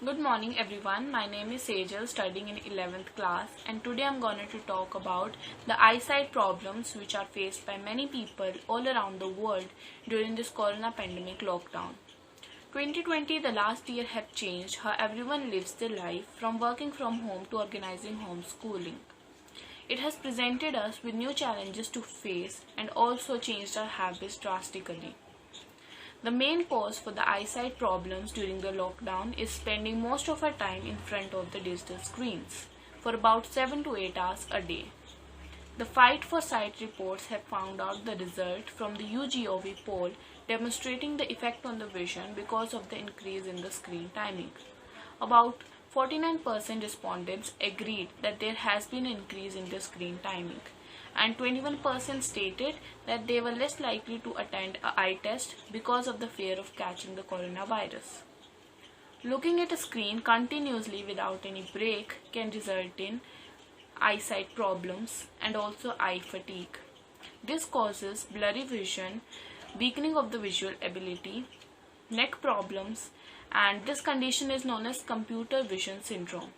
Good morning everyone. My name is Sejal, studying in 11th class, and today I'm going to talk about the eyesight problems which are faced by many people all around the world during this corona pandemic lockdown. 2020, the last year, have changed how everyone lives their life, from working from home to organizing homeschooling. It has presented us with new challenges to face and also changed our habits drastically. The main cause for the eyesight problems during the lockdown is spending most of our time in front of the digital screens for about 7 to 8 hours a day. The Fight for Sight reports have found out the result from the YouGov poll demonstrating the effect on the vision because of the increase in the screen timing. About 49% respondents agreed that there has been an increase in the screen timing, and 21% stated that they were less likely to attend an eye test because of the fear of catching the coronavirus. Looking at a screen continuously without any break can result in eyesight problems and also eye fatigue. This causes blurry vision, weakening of the visual ability, neck problems, and this condition is known as computer vision syndrome.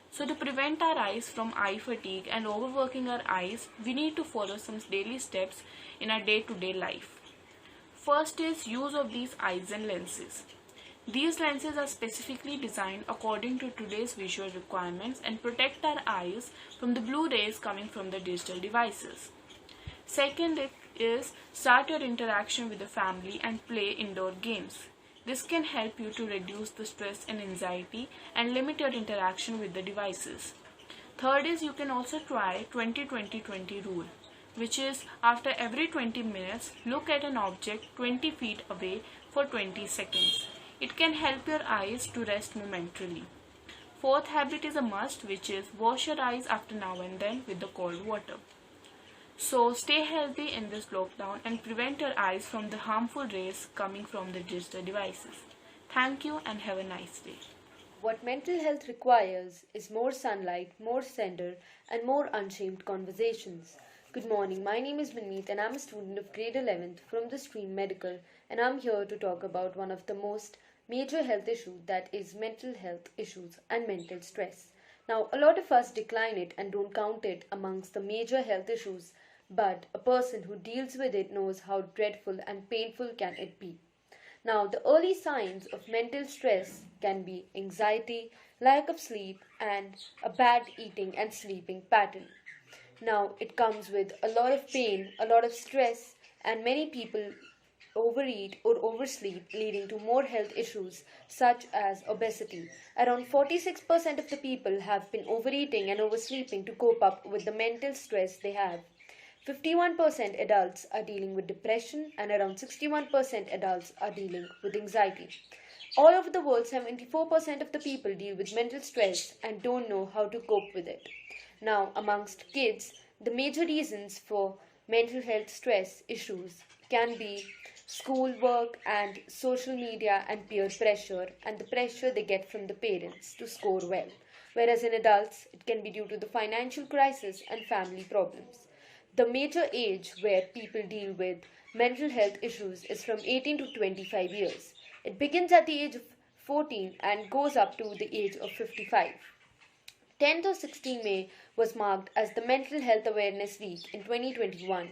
So to prevent our eyes from eye fatigue and overworking our eyes, we need to follow some daily steps in our day-to-day life. First is use of these Eyezen lenses. These lenses are specifically designed according to today's visual requirements and protect our eyes from the blue rays coming from the digital devices. Second is start your interaction with the family and play indoor games. This can help you to reduce the stress and anxiety and limit your interaction with the devices. Third is you can also try 20-20-20 rule, which is after every 20 minutes, look at an object 20 feet away for 20 seconds. It can help your eyes to rest momentarily. Fourth habit is a must, which is wash your eyes after now and then with the cold water. So stay healthy in this lockdown and prevent your eyes from the harmful rays coming from the digital devices. Thank you and have a nice day. What mental health requires is more sunlight, more center, and more unshamed conversations. Good morning, my name is Manmeet and I'm a student of grade 11th from the stream Medical, and I'm here to talk about one of the most major health issues, that is mental health issues and mental stress. Now, a lot of us decline it and don't count it amongst the major health issues, but a person who deals with it knows how dreadful and painful can it be. Now, the early signs of mental stress can be anxiety, lack of sleep, and a bad eating and sleeping pattern. Now, it comes with a lot of pain, a lot of stress, and many people overeat or oversleep, leading to more health issues such as obesity. Around 46% of the people have been overeating and oversleeping to cope up with the mental stress they have. 51% adults are dealing with depression and around 61% adults are dealing with anxiety. All over the world, 74% of the people deal with mental stress and don't know how to cope with it. Now, amongst kids, the major reasons for mental health stress issues can be schoolwork and social media and peer pressure and the pressure they get from the parents to score well. Whereas in adults, it can be due to the financial crisis and family problems. The major age where people deal with mental health issues is from 18 to 25 years. It begins at the age of 14 and goes up to the age of 55. 10th or 16 May was marked as the Mental Health Awareness Week in 2021.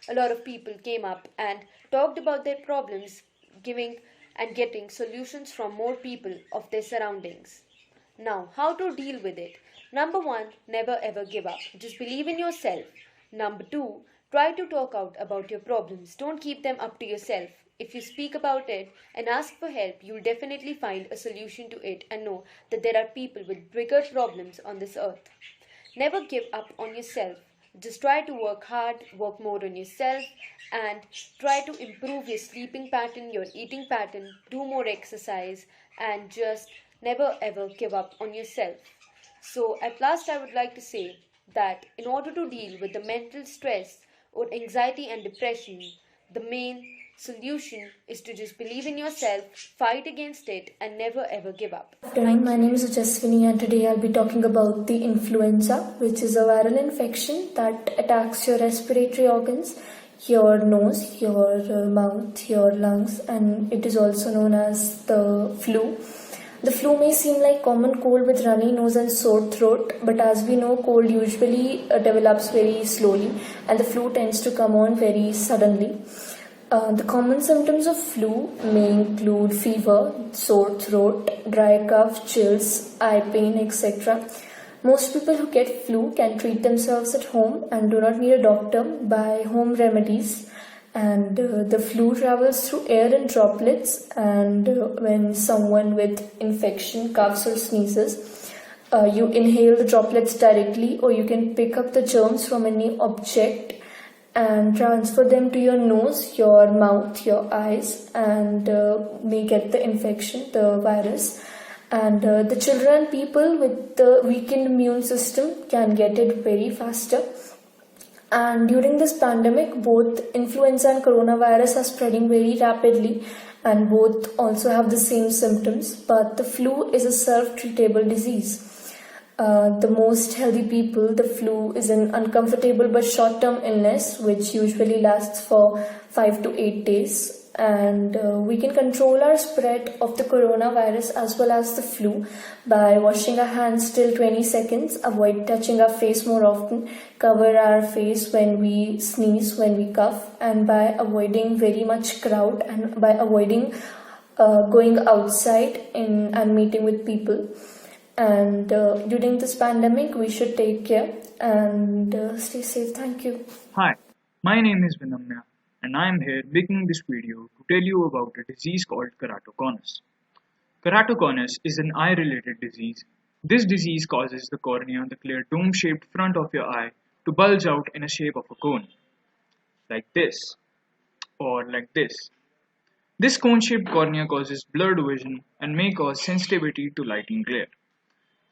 A lot of people came up and talked about their problems, giving and getting solutions from more people of their surroundings. Now, how to deal with it? Number 1, never ever give up. Just believe in yourself. Number 2, try to talk out about your problems. Don't keep them up to yourself. If you speak about it and ask for help, you'll definitely find a solution to it and know that there are people with bigger problems on this earth. Never give up on yourself. Just try to work hard, work more on yourself, and try to improve your sleeping pattern, your eating pattern, do more exercise, and just never ever give up on yourself. So, at last, I would like to say that in order to deal with the mental stress or anxiety and depression, the main solution is to just believe in yourself, fight against it, and never ever give up. Good afternoon, my name is Jaswini and today I'll be talking about the influenza, which is a viral infection that attacks your respiratory organs, your nose, your mouth, your lungs, and it is also known as the flu. The flu may seem like common cold with runny nose and sore throat, but as we know, cold usually develops very slowly and the flu tends to come on very suddenly. The common symptoms of flu may include fever, sore throat, dry cough, chills, eye pain, etc. Most people who get flu can treat themselves at home and do not need a doctor by home remedies. And the flu travels through air in droplets, and when someone with infection coughs or sneezes, you inhale the droplets directly, or you can pick up the germs from any object and transfer them to your nose, your mouth, your eyes, and may get the infection, the virus. And the children and people with the weakened immune system can get it very faster. And during this pandemic, both influenza and coronavirus are spreading very rapidly, and both also have the same symptoms. But the flu is a self-treatable disease. The most healthy people, the flu is an uncomfortable but short-term illness which usually lasts for 5 to 8 days. And we can control our spread of the coronavirus as well as the flu by washing our hands till 20 seconds, avoid touching our face more often, cover our face when we sneeze, when we cough, and by avoiding very much crowd and by avoiding going outside and meeting with people. And during this pandemic, we should take care and stay safe. Thank you. Hi, my name is Vinamya, and I am here making this video to tell you about a disease called keratoconus. Keratoconus is an eye-related disease. This disease causes the cornea, the clear dome-shaped front of your eye, to bulge out in a shape of a cone, like this, or like this. This cone-shaped cornea causes blurred vision and may cause sensitivity to light and glare.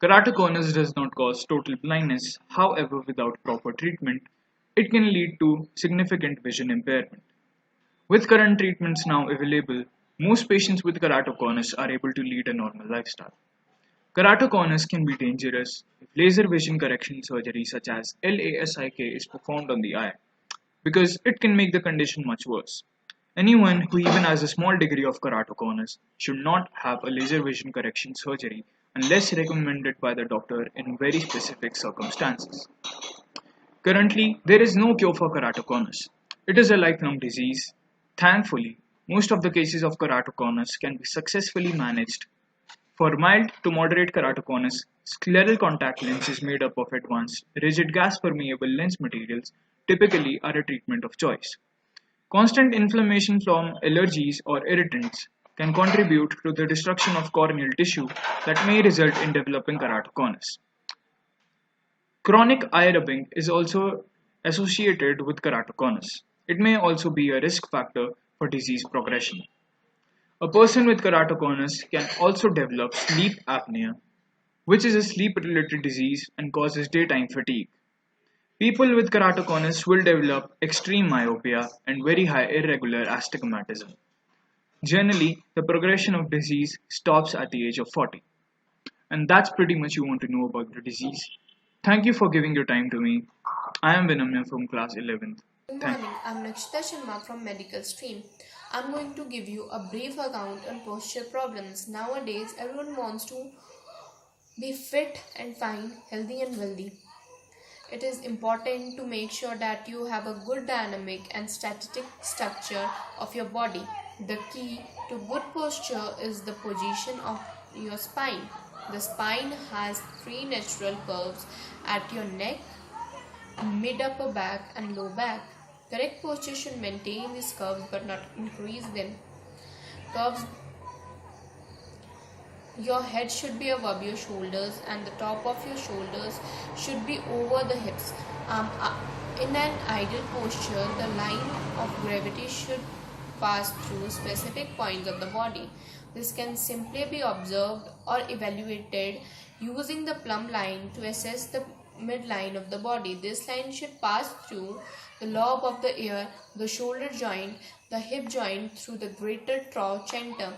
Keratoconus does not cause total blindness, however, without proper treatment, it can lead to significant vision impairment. With current treatments now available, most patients with keratoconus are able to lead a normal lifestyle. Keratoconus can be dangerous if laser vision correction surgery such as LASIK is performed on the eye, because it can make the condition much worse. Anyone who even has a small degree of keratoconus should not have a laser vision correction surgery unless recommended by the doctor in very specific circumstances. Currently, there is no cure for keratoconus. It is a lifelong disease. Thankfully, most of the cases of keratoconus can be successfully managed. For mild to moderate keratoconus, scleral contact lens is made up of advanced, rigid gas-permeable lens materials typically are a treatment of choice. Constant inflammation from allergies or irritants can contribute to the destruction of corneal tissue that may result in developing keratoconus. Chronic eye rubbing is also associated with keratoconus. It may also be a risk factor for disease progression. A person with keratoconus can also develop sleep apnea, which is a sleep-related disease and causes daytime fatigue. People with keratoconus will develop extreme myopia and very high irregular astigmatism. Generally, the progression of disease stops at the age of 40. And that's pretty much you want to know about the disease. Thank you for giving your time to me. I am Vinamya from class 11th. Good morning, I'm Nakshita Sharma from Medical Stream. I'm going to give you a brief account on posture problems. Nowadays, everyone wants to be fit and fine, healthy and wealthy. It is important to make sure that you have a good dynamic and static structure of your body. The key to good posture is the position of your spine. The spine has 3 natural curves at your neck, mid-upper back and low back. Correct posture should maintain these curves but not increase them. Curves. Your head should be above your shoulders and the top of your shoulders should be over the hips. In an ideal posture, the line of gravity should pass through specific points of the body. This can simply be observed or evaluated using the plumb line to assess the midline of the body. This line should pass through the lobe of the ear, the shoulder joint, the hip joint through the greater trochanter,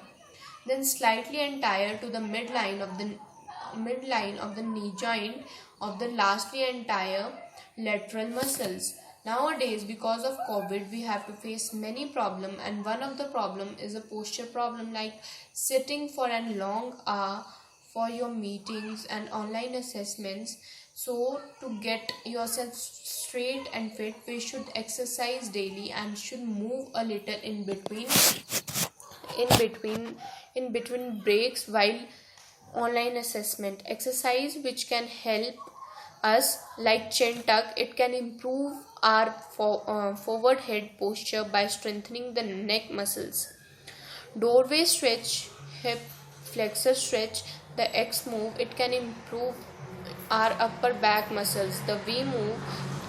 then slightly entire to the midline of the knee joint of the lastly entire lateral muscles. Nowadays, because of COVID, we have to face many problems, and one of the problem is a posture problem, like sitting for a long hour for your meetings and online assessments. So to get yourself straight and fit, we should exercise daily and should move a little in between in between breaks while online assessment. Exercise which can help us, like chin tuck, it can improve our forward head posture by strengthening the neck muscles. Doorway stretch, hip flexor stretch, the X move, it can improve our upper back muscles. The V move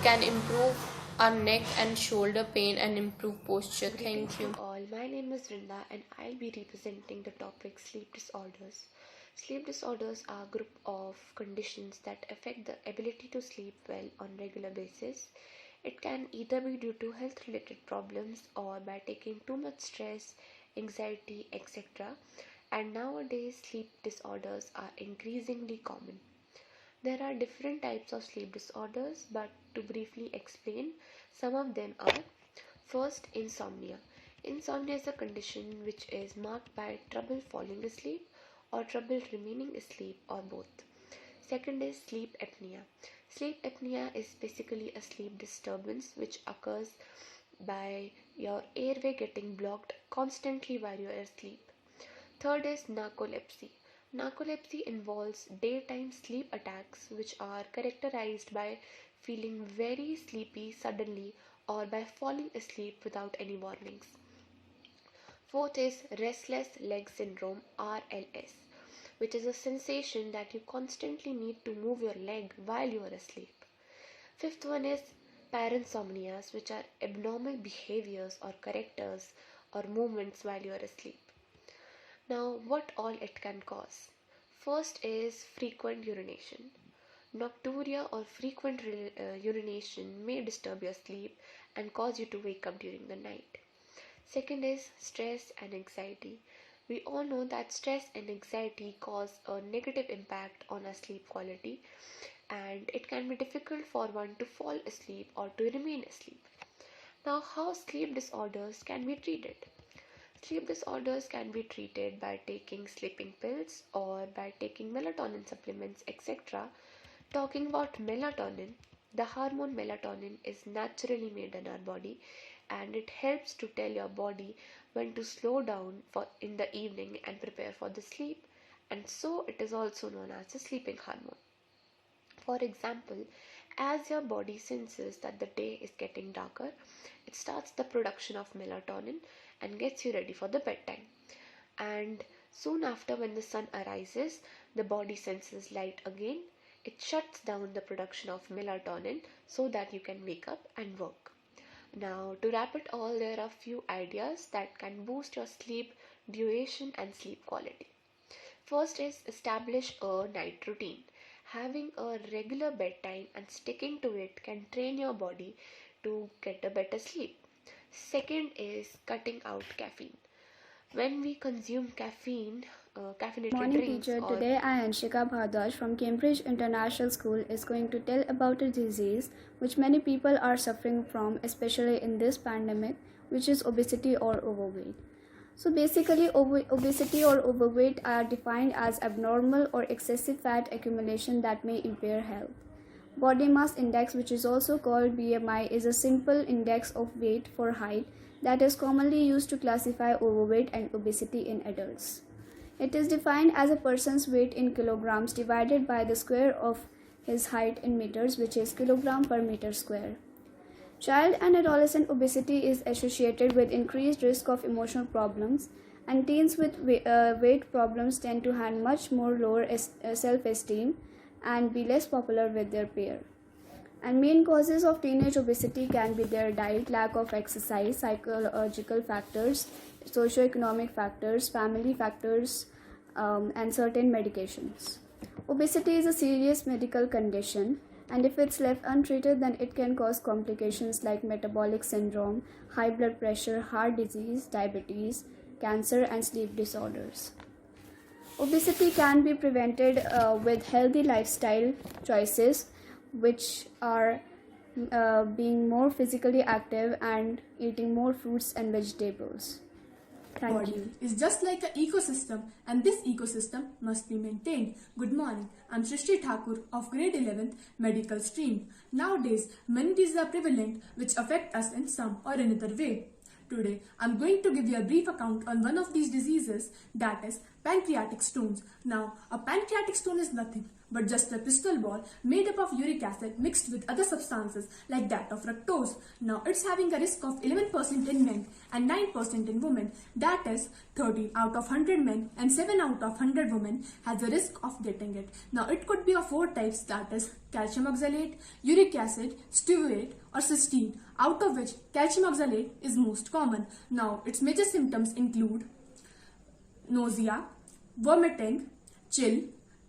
can improve our neck and shoulder pain and improve posture. Thank you. All, my name is Rinda and I'll be representing the topic sleep disorders. Sleep disorders are a group of conditions that affect the ability to sleep well on regular basis. It can either be due to health related problems or by taking too much stress, anxiety, etc. And nowadays sleep disorders are increasingly common. There are different types of sleep disorders, but to briefly explain, some of them are: first, insomnia. Insomnia is a condition which is marked by trouble falling asleep or trouble remaining asleep or both. Second is sleep apnea. Sleep apnea is basically a sleep disturbance which occurs by your airway getting blocked constantly while you are asleep. Third is narcolepsy. Narcolepsy involves daytime sleep attacks which are characterized by feeling very sleepy suddenly or by falling asleep without any warnings. Fourth is restless leg syndrome, RLS, which is a sensation that you constantly need to move your leg while you are asleep. Fifth one is parasomnias, which are abnormal behaviors or characters or movements while you are asleep. Now, what all it can cause? First is frequent urination. Nocturia or frequent urination may disturb your sleep and cause you to wake up during the night. Second is stress and anxiety. We all know that stress and anxiety cause a negative impact on our sleep quality, and it can be difficult for one to fall asleep or to remain asleep. Now, how sleep disorders can be treated? Sleep disorders can be treated by taking sleeping pills or by taking melatonin supplements, etc. Talking about melatonin, the hormone melatonin is naturally made in our body, and it helps to tell your body when to slow down in the evening and prepare for the sleep, and so it is also known as the sleeping hormone. For example, as your body senses that the day is getting darker, it starts the production of melatonin and gets you ready for the bedtime. And soon after, when the sun arises, the body senses light again. It shuts down the production of melatonin so that you can wake up and work. Now, to wrap it all, there are few ideas that can boost your sleep duration and sleep quality. First is establish a night routine. Having a regular bedtime and sticking to it can train your body to get a better sleep. Second is cutting out caffeine. When we consume caffeinated Morning drinks teacher, or today I, Anshika Bhardwaj from Cambridge International School, is going to tell about a disease which many people are suffering from, especially in this pandemic, which is obesity or overweight. So basically, obesity or overweight are defined as abnormal or excessive fat accumulation that may impair health. Body mass index, which is also called BMI, is a simple index of weight for height that is commonly used to classify overweight and obesity in adults. It is defined as a person's weight in kilograms divided by the square of his height in meters, which is kilogram per meter square. Child and adolescent obesity is associated with increased risk of emotional problems, and teens with weight problems tend to have much more lower self-esteem and be less popular with their peer. And main causes of teenage obesity can be their diet, lack of exercise, psychological factors, socioeconomic factors, family factors, and certain medications. Obesity is a serious medical condition, and if it's left untreated, then it can cause complications like metabolic syndrome, high blood pressure, heart disease, diabetes, cancer, and sleep disorders. Obesity can be prevented with healthy lifestyle choices, which are being more physically active and eating more fruits and vegetables. Thank Body you. is just like an ecosystem, and this ecosystem must be maintained. Good morning. I'm Srishti Thakur of grade 11th medical stream. Nowadays, many diseases are prevalent which affect us in some or another way. Today, I'm going to give you a brief account on one of these diseases, that is pancreatic stones. Now, a pancreatic stone is nothing but just a crystal ball made up of uric acid mixed with other substances like that of fructose. Now, it's having a risk of 11% in men and 9% in women. That is, 13 out of 100 men and 7 out of 100 women has a risk of getting it. Now, it could be of 4 types, that is calcium oxalate, uric acid, stearate or cysteine, out of which calcium oxalate is most common. Now, its major symptoms include nausea, vomiting, chill,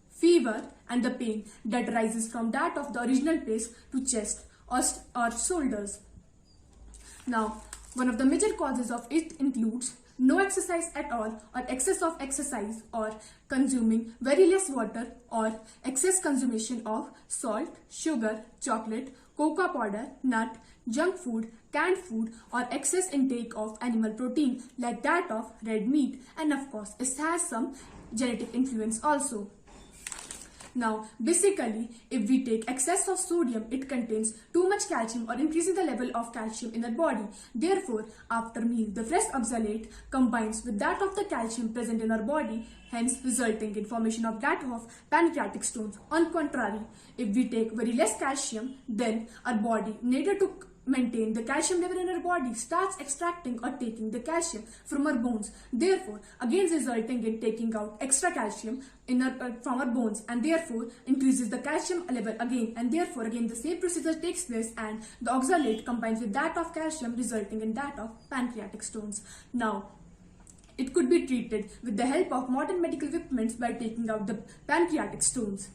fever and the pain that rises from that of the original place to chest or shoulders. Now, one of the major causes of it includes no exercise at all or excess of exercise or consuming very less water or excess consumption of salt, sugar, chocolate, cocoa powder, nut, junk food, canned food or excess intake of animal protein like that of red meat, and of course it has some genetic influence also. Now, basically, if we take excess of sodium, it contains too much calcium or increases the level of calcium in our body. Therefore, after meal, the fresh oxalate combines with that of the calcium present in our body, hence resulting in formation of that of pancreatic stones. On contrary, if we take very less calcium, then our body, neither to maintain the calcium level in our body, starts extracting or taking the calcium from our bones, therefore again resulting in taking out extra calcium from our bones, and therefore increases the calcium level again, and therefore again the same procedure takes place and the oxalate combines with that of calcium, resulting in that of pancreatic stones. Now, it could be treated with the help of modern medical equipments by taking out the pancreatic stones.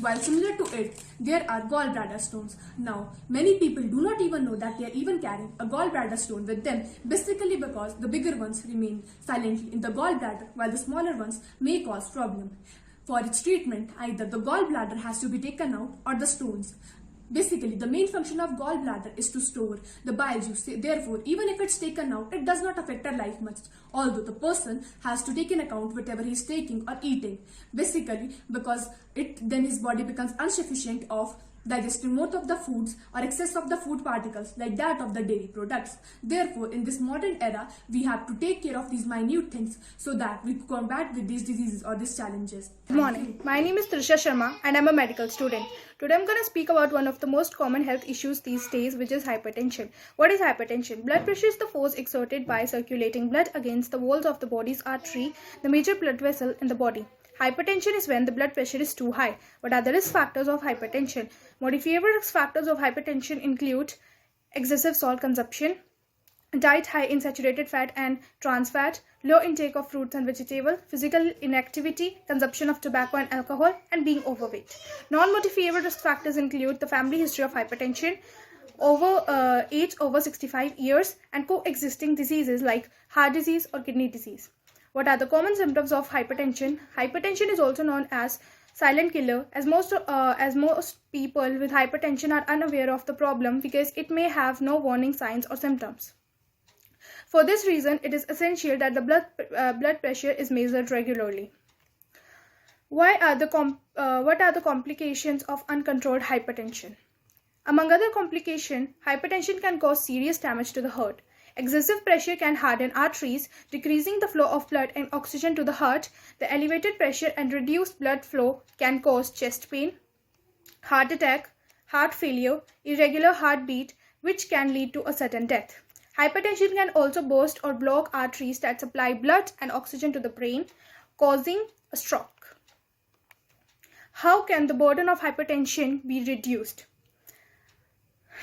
While similar to it, there are gallbladder stones. Now, many people do not even know that they are even carrying a gallbladder stone with them, basically because the bigger ones remain silently in the gallbladder while the smaller ones may cause problem. For its treatment, either the gallbladder has to be taken out or the stones. Basically, the main function of gallbladder is to store the bile juice. Therefore, even if it's taken out, it does not affect our life much. Although the person has to take in account whatever he is taking or eating. Basically, because then his body becomes insufficient of digesting most of the foods or excess of the food particles like that of the dairy products. Therefore, in this modern era, we have to take care of these minute things so that we combat with these diseases or these challenges. Good morning. My name is Trisha Sharma and I'm a medical student. Today I'm going to speak about one of the most common health issues these days, which is hypertension. What is hypertension? Blood pressure is the force exerted by circulating blood against the walls of the body's artery, the major blood vessel in the body. Hypertension is when the blood pressure is too high. What are the risk factors of hypertension? Modifiable risk factors of hypertension include excessive salt consumption, diet high in saturated fat and trans fat, low intake of fruits and vegetables, physical inactivity, consumption of tobacco and alcohol, and being overweight. Non-modifiable risk factors include the family history of hypertension, age over 65 years, and coexisting diseases like heart disease or kidney disease. What are the common symptoms of hypertension? Hypertension is also known as silent killer, as most people with hypertension are unaware of the problem because it may have no warning signs or symptoms. For this reason, it is essential that the blood pressure is measured regularly. What are the complications of uncontrolled hypertension? Among other complications, hypertension can cause serious damage to the heart. Excessive pressure can harden arteries, decreasing the flow of blood and oxygen to the heart. The elevated pressure and reduced blood flow can cause chest pain, heart attack, heart failure, irregular heartbeat, which can lead to a sudden death. Hypertension can also burst or block arteries that supply blood and oxygen to the brain, causing a stroke. How can the burden of hypertension be reduced?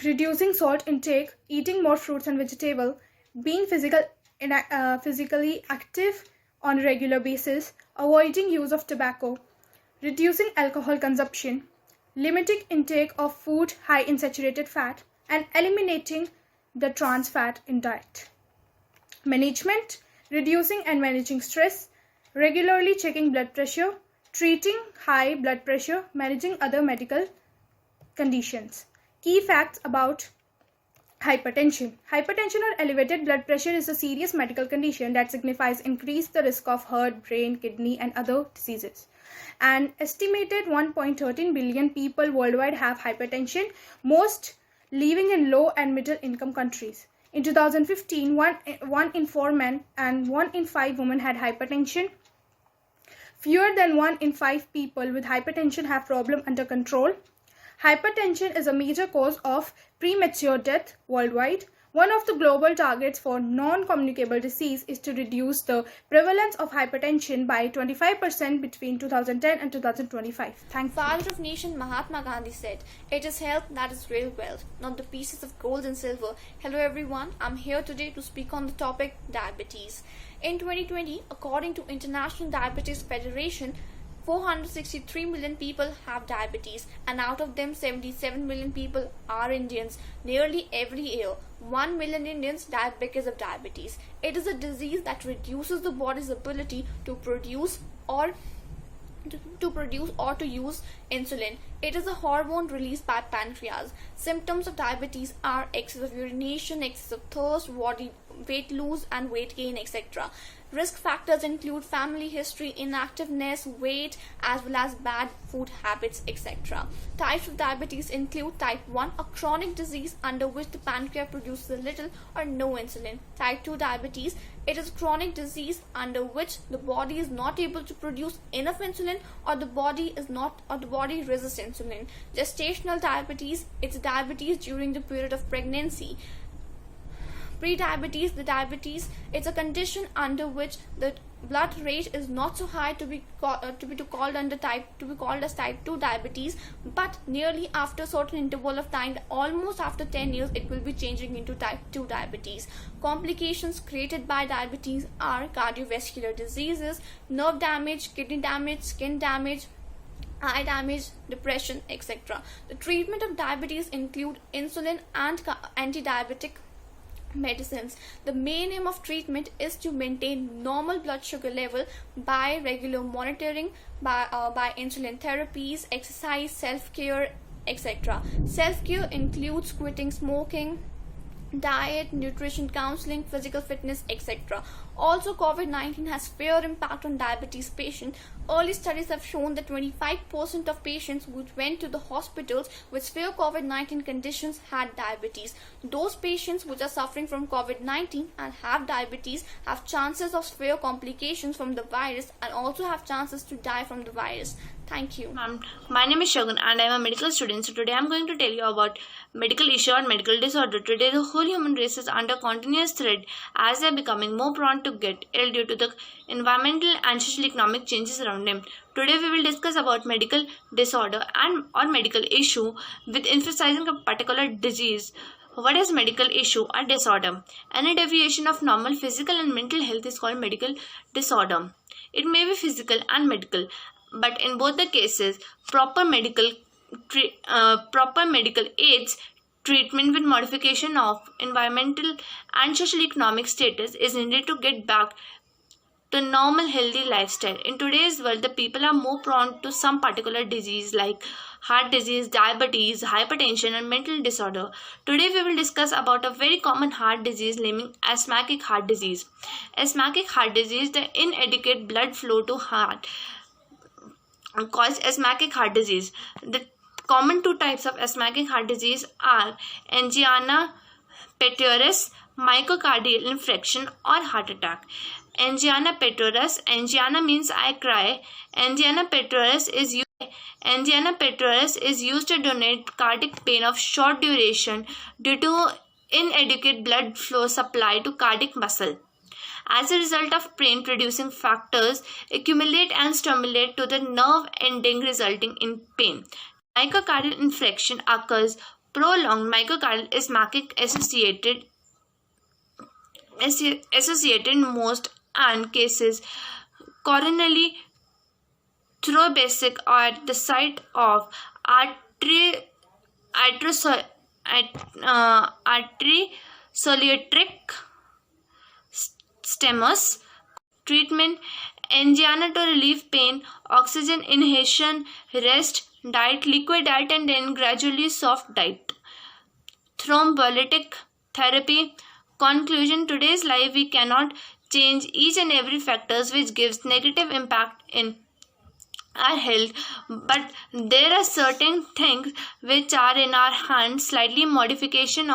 Reducing salt intake, eating more fruits and vegetables, being physically active on a regular basis, avoiding use of tobacco, reducing alcohol consumption, limiting intake of food high in saturated fat, and eliminating the trans fat in diet. Management, reducing and managing stress, regularly checking blood pressure, treating high blood pressure, managing other medical conditions. Key facts about hypertension. Hypertension or elevated blood pressure is a serious medical condition that signifies increased the risk of heart, brain, kidney, and other diseases. An estimated 1.13 billion people worldwide have hypertension, most living in low and middle income countries. In 2015, one in 4 men and 1 in 5 women had hypertension. Fewer than 1 in 5 people with hypertension have problem under control. Hypertension is a major cause of premature death worldwide. One of the global targets for non-communicable disease is to reduce the prevalence of hypertension by 25% between 2010 and 2025. Thank you. Father of nation Mahatma Gandhi said, "It is health that is real wealth, not the pieces of gold and silver." Hello everyone, I'm here today to speak on the topic diabetes. In 2020, according to International Diabetes Federation, 463 million people have diabetes, and out of them 77 million people are Indians. Nearly every year, 1 million Indians die because of diabetes. It is a disease that reduces the body's ability to produce or to use insulin. It is a hormone released by pancreas. Symptoms of diabetes are excessive urination, excessive thirst, weight loss and weight gain, etc. Risk factors include family history, inactiveness, weight, as well as bad food habits, etc. Types of diabetes include type 1, a chronic disease under which the pancreas produces little or no insulin. Type 2 diabetes, it is a chronic disease under which the body is not able to produce enough insulin, or the body resists insulin. Gestational diabetes, it's diabetes during the period of pregnancy. Pre-diabetes, it's a condition under which the blood rate is not so high to be called as type 2 diabetes, but nearly after a certain interval of time, almost after 10 years, it will be changing into type 2 diabetes. Complications created by diabetes are cardiovascular diseases, nerve damage, kidney damage, skin damage, eye damage, depression, etc. The treatment of diabetes include insulin and anti-diabetic medicines. The main aim of treatment is to maintain normal blood sugar level by regular monitoring, by insulin therapies, exercise, self-care, etc. Self-care includes quitting smoking, diet, nutrition counseling, physical fitness, etc. Also, COVID-19 has fair impact on diabetes patients. Early studies have shown that 25% of patients who went to the hospitals with severe COVID-19 conditions had diabetes. Those patients which are suffering from COVID-19 and have diabetes have chances of severe complications from the virus and also have chances to die from the virus. Thank you. My name is Shagun and I am a medical student. So today I am going to tell you about medical issue or medical disorder. Today the whole human race is under continuous threat as they are becoming more prone to get ill due to the environmental and social economic changes around them. Today we will discuss about medical disorder or medical issue with emphasizing a particular disease. What is medical issue or disorder? Any deviation of normal physical and mental health is called medical disorder. It may be physical and medical, but in both the cases, proper medical aids, treatment with modification of environmental and social economic status is needed to get back to normal healthy lifestyle. In today's world, the people are more prone to some particular disease like heart disease, diabetes, hypertension and mental disorder. Today we will discuss about a very common heart disease named asthmatic heart disease. Asthmatic heart disease, the inadequate blood flow to heart cause asthmatic heart disease. The common two types of asthmatic heart disease are angina pectoris, myocardial infarction or heart attack. Angina pectoris, angina means I cry. Angina pectoris is used to denote cardiac pain of short duration due to inadequate blood flow supply to cardiac muscle. As a result of pain-producing factors accumulate and stimulate to the nerve ending, resulting in pain. Myocardial infarction occurs prolonged myocardial asthmatic associated in most and cases coronary thrombosis at the site of arteriosolitaric stimulus. Treatment: angina to relieve pain, oxygen inhalation, rest, diet, liquid diet and then gradually soft diet. thrombolytic therapy. Conclusion: today's life we cannot change each and every factors which gives negative impact in our health, but there are certain things which are in our hands. Slightly modification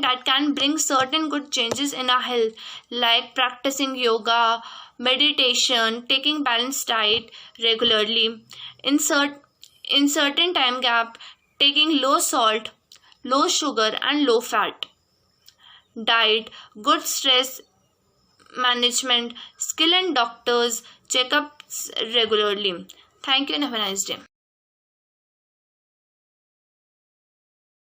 that can bring certain good changes in our health, like practicing yoga, meditation, taking balanced diet regularly, in certain time gap, taking low salt, low sugar and low fat diet, good stress management, skill and doctors checkups regularly. Thank you and have a nice day.